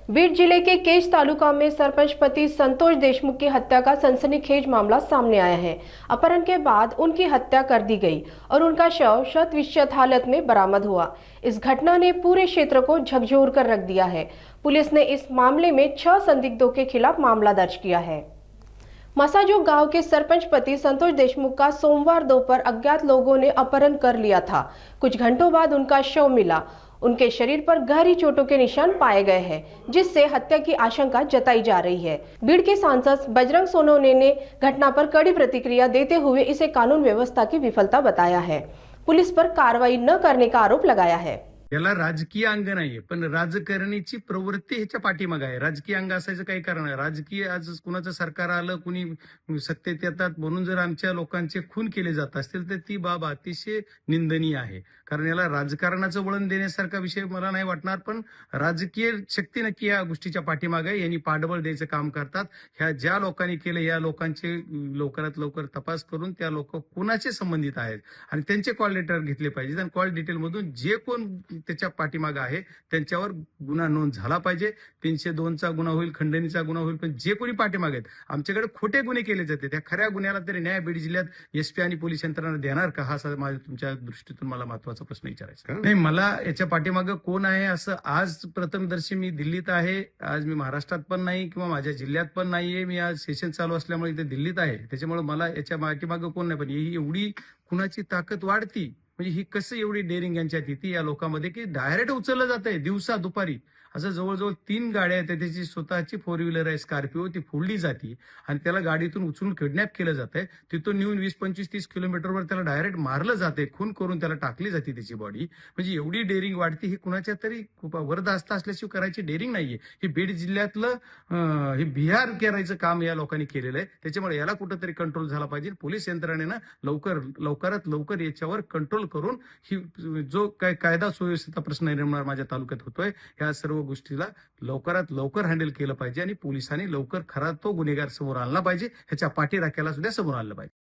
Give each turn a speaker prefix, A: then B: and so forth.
A: बीड जिले के केश तालुका में सरपंच पति संतोष देशमुख की हत्या का सनसनीखेज मामला सामने आया है। अपहरण के बाद उनकी हत्या कर दी गई और उनका शव शत विक्षत हालत में बरामद हुआ। इस घटना ने पूरे क्षेत्र को झकझोर कर रख दिया है। पुलिस ने इस मामले में 6 संदिग्धों के खिलाफ मामला दर्ज किया है। मसाजो गांव के सरपंच पति संतोष देशमुख का सोमवार दोपहर अज्ञात लोगों ने अपहरण कर लिया था। कुछ घंटों बाद उनका शव मिला। उनके शरीर पर गहरी चोटों के निशान पाए गए हैं, जिससे हत्या की आशंका जताई जा रही है। बीड़ के सांसद बजरंग सोनवणे ने घटना पर कड़ी प्रतिक्रिया देते हुए इसे कानून व्यवस्था की विफलता बताया है। पुलिस पर कार्रवाई न करने का आरोप लगाया है।
B: याला राजकीय अंग नाहीये, पण राजकारणीची प्रवृत्ती ह्याच्या पाठीमागे आहे। राजकीय अंग असायचं काही कारण नाही। राजकीय आज कुणाचं सरकार आलं, कुणी सत्तेत येतात म्हणून जर आमच्या लोकांचे खून केले जात असतील तर ती बाब अतिशय निंदनीय आहे। कारण याला राजकारणाचं वळण देण्यासारखा विषय मला नाही वाटणार, पण राजकीय शक्ती नक्की या गोष्टीच्या पाठीमागे यांनी पाठबळ द्यायचं काम करतात। ह्या ज्या लोकांनी केलं या लोकांचे लवकरात लवकर तपास करून त्या लोक कुणाचे संबंधित आहेत आणि त्यांचे कॉल लेटर घेतले पाहिजेत आणि कॉल डिटेल मधून जे कोण त्याच्या पाठीमागे आहे त्यांच्यावर गुन्हा नोंद झाला पाहिजे। 302चा गुन्हा होईल, खंडणीचा गुन्हा होईल, पण जे कोणी पाठीमागे आहेत आमच्याकडे खोटे गुन्हे केले जाते त्या खऱ्या गुन्ह्याला तरी न्याय बीड जिल्ह्यात एसपी आणि पोलीस यंत्रणा देणार का, हा माझ्या तुमच्या दृष्टीतून मला महत्वाचा प्रश्न विचारायचा नाही। मला याच्या पाठीमागे कोण आहे असं आज प्रथमदर्शी मी दिल्लीत आहे, आज मी महाराष्ट्रात पण नाही किंवा माझ्या जिल्ह्यात पण नाहीये। मी आज सेशन चालू असल्यामुळे इथे दिल्लीत आहे, त्याच्यामुळे मला याच्या पाठीमागे कोण नाही। पण ही एवढी कुणाची ताकद वाढती म्हणजे ही कसं एवढी डेअरिंग यांच्यात येते या लोकांमध्ये की डायरेक्ट उचललं जात आहे दिवसा दुपारी। असं जवळजवळ 3 गाड्या आहेत, त्याची स्वतःची 4 व्हीलर आहे स्कॉर्पिओ, ती फोडली जाते आणि त्याला गाडीतून उचलून किडनॅप केलं जात आहे। तिथून नेऊन 20-25-30 किलोमीटरवर त्याला डायरेक्ट मारलं जाते, खून करून त्याला टाकली जाते त्याची बॉडी। म्हणजे एवढी डेअरिंग वाढते ही कुणाच्या तरी वरदास्ता असल्याशिवाय करायची डेअरिंग नाहीये। ही बीड जिल्ह्यातलं हे बिहार करायचं काम या लोकांनी केलेलं आहे, त्याच्यामुळे याला कुठंतरी कंट्रोल झाला पाहिजे। पोलीस यंत्रणेनं लवकरात लवकर याच्यावर कंट्रोल करून ही जो काय कायदा सुव्यवस्थेचा प्रश्न निर्माण माझ्या तालुक्यात होतोय या सर्व गोष्टीला लवकरात लवकर हँडल केलं पाहिजे आणि पोलिसांनी लवकर खरा तो गुन्हेगार समोर आणला पाहिजे, ह्याच्या पाठीराख्याला सुद्धा समोर आणलं पाहिजे।